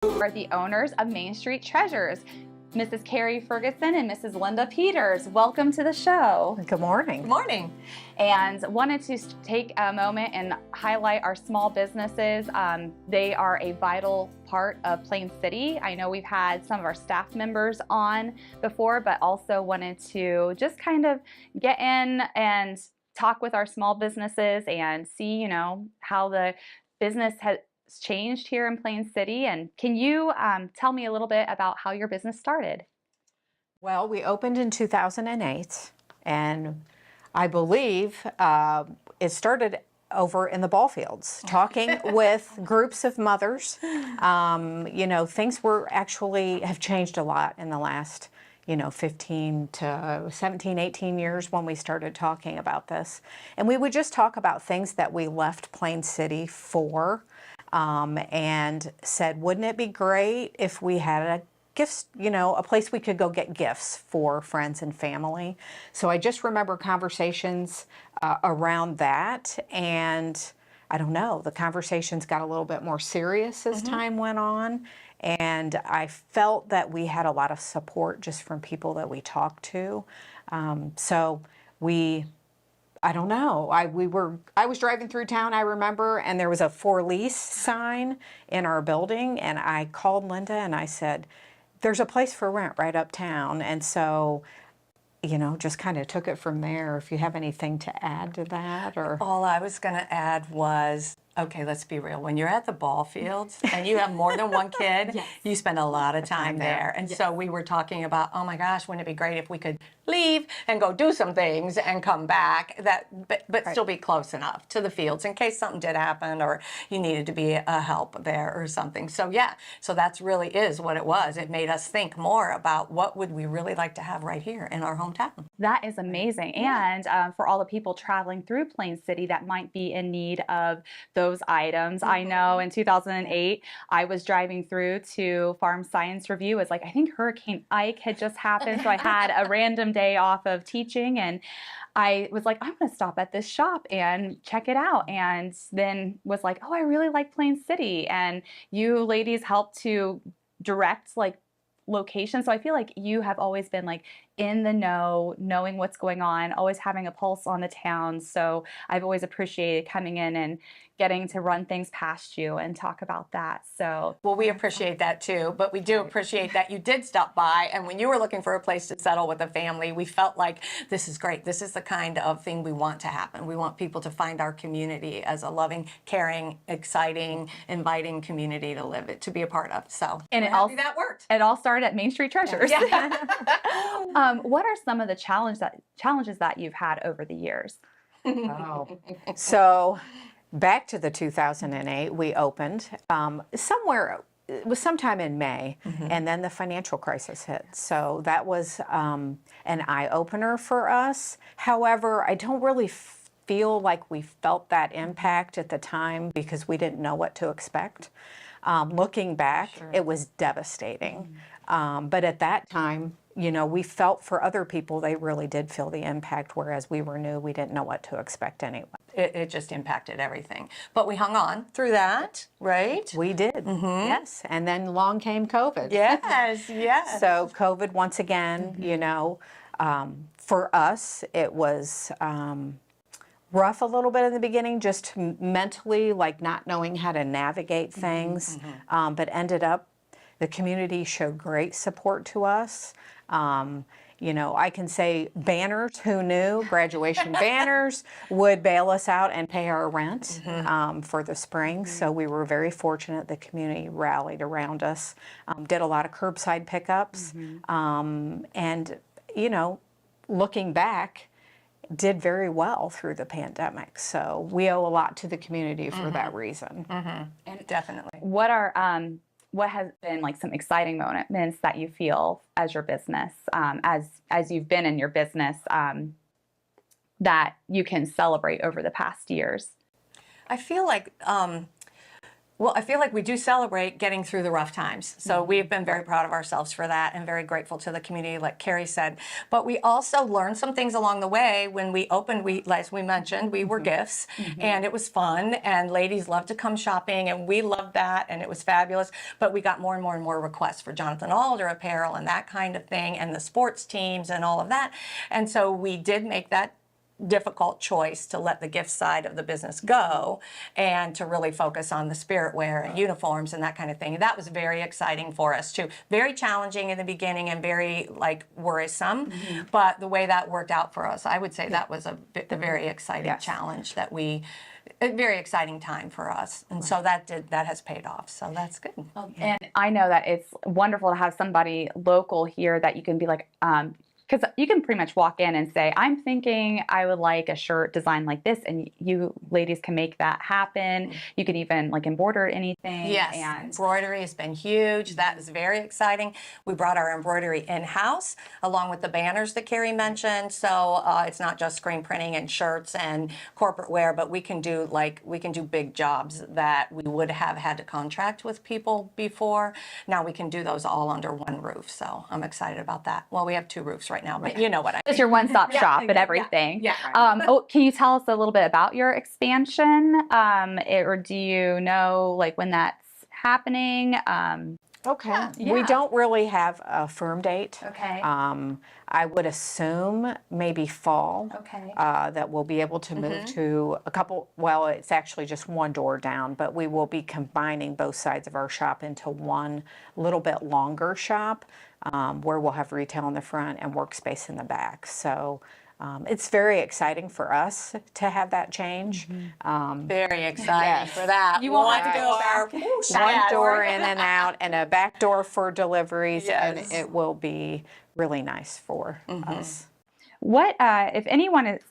Are the owners of Main Street Treasures, Mrs. Kerri Ferguson and Mrs. Linda Peters. Welcome to the show. Good morning. Good morning. And wanted to take a moment and highlight our small businesses. They are a vital part of Plain City. I know we've had some of our staff members on before, but also wanted to just kind of get in and talk with our small businesses and see, how the business has changed here in Plain City. And can you tell me a little bit about how your business started? Well, we opened in 2008, and I believe it started over in the ball fields, talking with groups of mothers. Things have changed a lot in the last 15 to 17, 18 years when we started talking about this. And we would just talk about things that we left Plain City for. And said, wouldn't it be great if we had a gifts, a place we could go get gifts for friends and family. So I just remember conversations around that, and I don't know, the conversations got a little bit more serious as time went on, and I felt that we had a lot of support just from people that we talked to. I don't know. I was driving through town, I remember, and there was a for lease sign in our building, and I called Linda and I said, there's a place for rent right uptown. And so, just kind of took it from there. If you have anything to add to that, or All I was going to add was, okay, let's be real. When you're at the ball fields and you have more than one kid, Yes. you spend a lot of time there. And so we were talking about, oh my gosh, wouldn't it be great if we could leave and go do some things and come back, but still be close enough to the fields in case something did happen or you needed to be a help there or something. So yeah, so that's really is what it was. It made us think more about what would we really like to have right here in our hometown. That is amazing. And for all the people traveling through Plain City that might be in need of those items. I know in 2008, I was driving through to Farm Science Review. It was I think Hurricane Ike had just happened. So I had a random day off of teaching, and I was like, I'm going to stop at this shop and check it out. And then was like, oh, I really like Plain City. And you ladies helped to direct location. So I feel like you have always been in the know, knowing what's going on, always having a pulse on the town. So I've always appreciated coming in and getting to run things past you and talk about that. So well, we appreciate that too, but we do appreciate that you did stop by, and when you were looking for a place to settle with a family, we felt like this is great. This is the kind of thing we want to happen. We want people to find our community as a loving, caring, exciting, inviting community to live it, to be a part of. So and we're happy that worked. It all started at Main Street Treasures. Yeah. What are some of the challenges that you've had over the years? So back to the 2008, we opened it was sometime in May, and then the financial crisis hit. So that was an eye-opener for us. However, I don't really feel like we felt that impact at the time because we didn't know what to expect. Looking back, It was devastating. But at that time, we felt for other people, they really did feel the impact, whereas we were new, we didn't know what to expect anyway. It just impacted everything. But we hung on through that, right? We did, yes. And then along came COVID. Yes, yes. So COVID, once again, for us, it was rough a little bit in the beginning, just mentally, not knowing how to navigate things, but ended up, the community showed great support to us. I can say banners, who knew, graduation banners would bail us out and pay our rent for the spring. So we were very fortunate. The community rallied around us, did a lot of curbside pickups, and, looking back, did very well through the pandemic. So we owe a lot to the community for that reason. And definitely. What has been some exciting moments that you feel as your business, as you've been in your business, that you can celebrate over the past years? I feel like Well, I feel like we do celebrate getting through the rough times. So we've been very proud of ourselves for that and very grateful to the community, like Kerri said. But we also learned some things along the way. When we opened, as we mentioned, we were gifts and it was fun and ladies loved to come shopping and we loved that and it was fabulous. But we got more and more and more requests for Jonathan Alder apparel and that kind of thing and the sports teams and all of that. And so we did make that difficult choice to let the gift side of the business go and to really focus on the spirit wear and uniforms and that kind of thing. That was very exciting for us too. Very challenging in the beginning and very worrisome, but the way that worked out for us, I would say that was a very exciting challenge that a very exciting time for us. And so that has paid off. So that's good. And I know that it's wonderful to have somebody local here that you can be like, because you can pretty much walk in and say, I'm thinking I would like a shirt designed like this, and you ladies can make that happen. You can even embroider anything. Yes, and embroidery has been huge. That is very exciting. We brought our embroidery in-house along with the banners that Kerri mentioned. So it's not just screen printing and shirts and corporate wear, but we can do big jobs that we would have had to contract with people before. Now we can do those all under one roof. So I'm excited about that. Well, we have two roofs right now, but you know what I mean. It's your one-stop shop and everything. Yeah. Can you tell us a little bit about your expansion? Or do you know when that's happening? Okay. We don't really have a firm date. Okay. I would assume maybe fall. Okay. That we'll be able to move to a couple, well, it's actually just one door down, but we will be combining both sides of our shop into one little bit longer shop where we'll have retail in the front and workspace in the back. So it's very exciting for us to have that change. Very exciting for that. You won't have to go back. One door in and out and a back door for deliveries, Yes. and it will be really nice for us. What if anyone is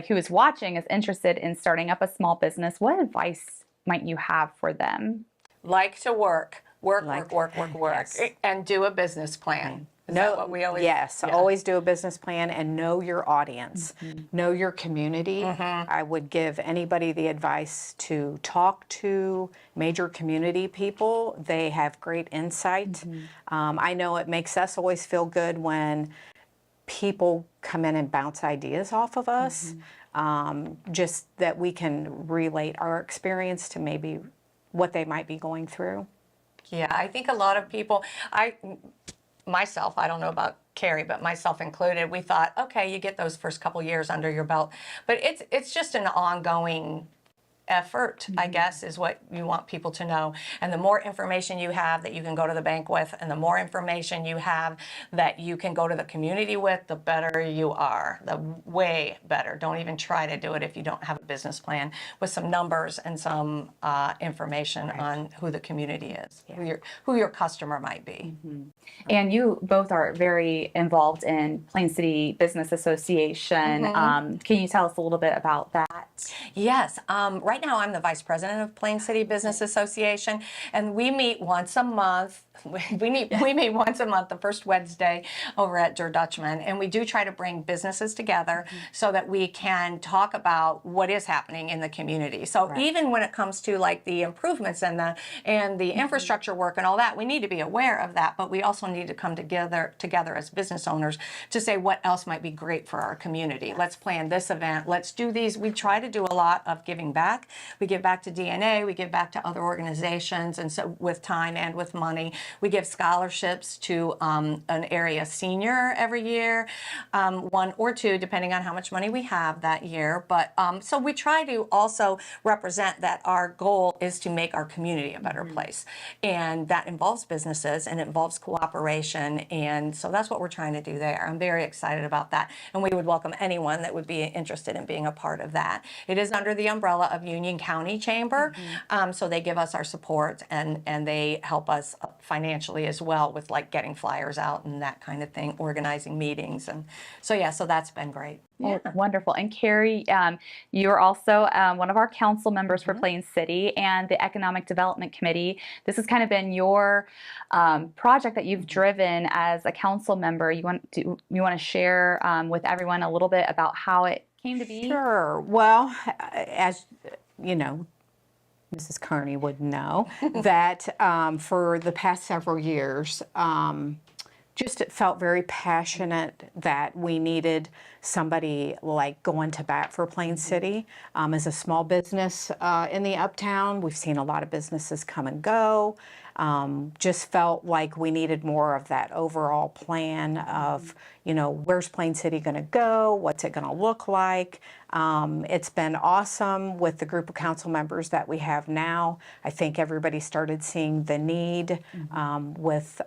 who is watching is interested in starting up a small business? What advice might you have for them? Like to work, Yes. and do a business plan. Is that what we always? Yes, always do a business plan and know your audience, know your community. I would give anybody the advice to talk to major community people. They have great insight. I know it makes us always feel good when people come in and bounce ideas off of us, just that we can relate our experience to maybe what they might be going through. Yeah, I think a lot of people, myself, I don't know about Kerri, but myself included, we thought, okay, you get those first couple years under your belt, but it's just an ongoing effort, I guess, is what you want people to know. And the more information you have that you can go to the bank with, and the more information you have that you can go to the community with, the better you are, the way better. Don't even try to do it if you don't have a business plan with some numbers and some information on who the community is, who your customer might be. And you both are very involved in Plain City Business Association. Can you tell us a little bit about that? Yes. Right now, I'm the vice president of Plain City Business Association, and we meet once a month. We meet once a month, the first Wednesday over at Der Dutchman, and we do try to bring businesses together so that we can talk about what is happening in the community. So even when it comes to the improvements and the infrastructure work and all that, we need to be aware of that, but we also need to come together as business owners to say what else might be great for our community. Let's plan this event. Let's do these. We try to do a lot of giving back. We give back to DNA. We give back to other organizations, and so with time and with money. We give scholarships to an area senior every year, one or two, depending on how much money we have that year. But so we try to also represent that our goal is to make our community a better place. And that involves businesses and it involves cooperation. And so that's what we're trying to do there. I'm very excited about that. And we would welcome anyone that would be interested in being a part of that. It is under the umbrella of Union County Chamber. So they give us our support and they help us financially as well with getting flyers out and that kind of thing, organizing meetings. And so, so that's been great. Oh, wonderful. And Kerri, you're also one of our council members for Plain City and the Economic Development Committee. This has kind of been your project that you've driven as a council member. You want to share with everyone a little bit about how it came to be? Sure. Well, as you know, Mrs. Carney would know that for the past several years, just it felt very passionate that we needed somebody like going to bat for Plain City. As a small business in the Uptown, we've seen a lot of businesses come and go. Just felt like we needed more of that overall plan of, you know, where's Plain City going to go? What's it going to look like? It's been awesome with the group of council members that we have now. I think everybody started seeing the need with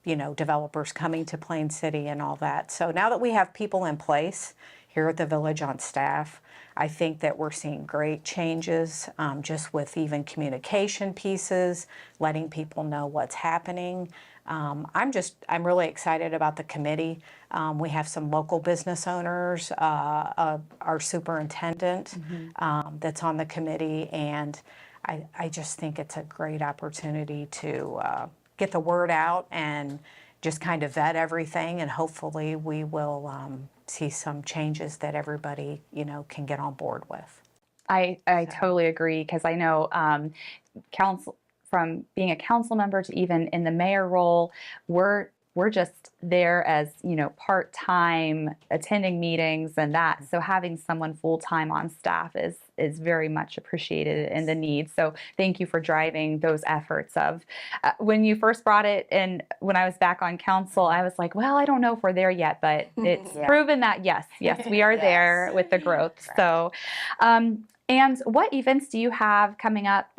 you know, developers coming to Plain City and all that. So now that we have people in place here at the village on staff, I think that we're seeing great changes just with even communication pieces, letting people know what's happening. I'm really excited about the committee. We have some local business owners, our superintendent that's on the committee, and I just think it's a great opportunity to get the word out and just kind of vet everything, and hopefully we will see some changes that everybody, you know, can get on board with. I totally agree, because I know council, from being a council member to even in the mayor role, we're just there as, you know, part-time attending meetings and that. So having someone full-time on staff is very much appreciated in the need. So thank you for driving those efforts of when you first brought it in, when I was back on council, I was like, well, I don't know if we're there yet, but it's proven that yes, we are there with the growth. So, and what events do you have coming up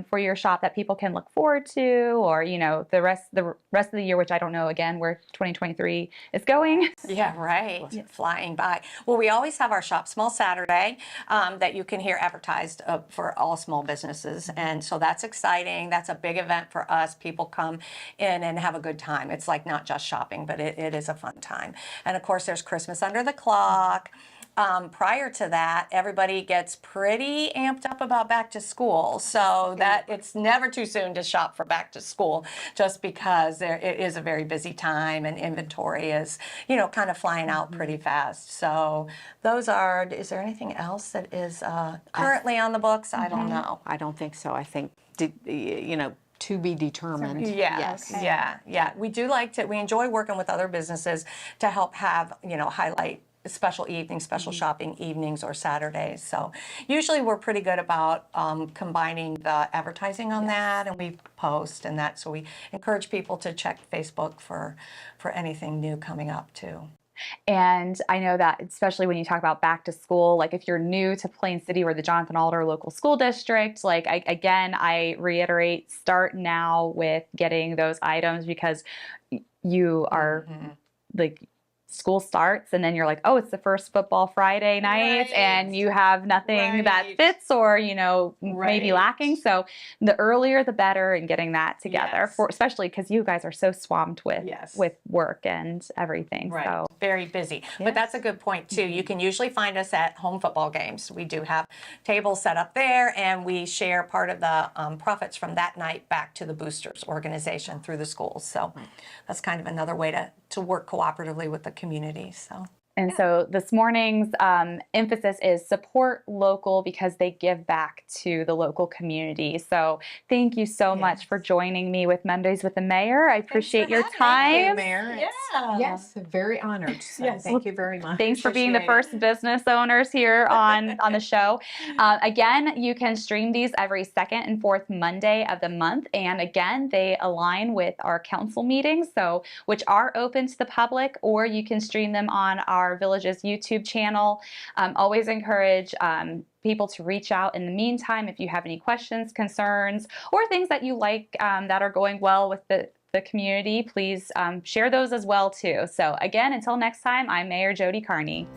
for your shop that people can look forward to, or, you know, the rest of the year, which I don't know again where 2023 is going? Yeah, right. Flying by. Well, we always have our Shop Small Saturday that you can hear advertised for all small businesses, and so that's exciting. That's a big event for us. People come in and have a good time. It's like not just shopping, but it is a fun time. And of course, there's Christmas Under the Clock. Prior to that, everybody gets pretty amped up about back to school, so that it's never too soon to shop for back to school, just because it is a very busy time and inventory is, you know, kind of flying out pretty fast. So those are, is there anything else that is currently on the books? I don't know. I don't think so. I think, you know, to be determined. Yes. Yeah. We do like to, we enjoy working with other businesses to help have, you know, highlight special evenings, special shopping evenings or Saturdays. So usually we're pretty good about combining the advertising on that, and we post and that. So we encourage people to check Facebook for anything new coming up too. And I know that especially when you talk about back to school, like if you're new to Plain City or the Jonathan Alder local school district, like I reiterate, start now with getting those items, because you are like, school starts and then you're like, oh, it's the first football Friday night, and you have nothing that fits, or, you know, maybe lacking. So the earlier the better in getting that together, for especially because you guys are so swamped with work and everything. So very busy. But that's a good point too. You can usually find us at home football games. We do have tables set up there, and we share part of the profits from that night back to the Boosters organization through the schools. So that's kind of another way to work cooperatively with the community. And so this morning's emphasis is support local, because they give back to the local community. So thank you so much for joining me with Mondays with the Mayor. I appreciate your time. Thank you, Mayor. Yes, very honored. So thank you very much. Thanks for being the first business owners here on the show. Again, you can stream these every second and fourth Monday of the month. And again, they align with our council meetings, so which are open to the public, or you can stream them on our village's YouTube channel. Always encourage people to reach out in the meantime if you have any questions, concerns, or things that you like that are going well with the community. Please share those as well too. So again, until next time, I'm Mayor Jody Carney.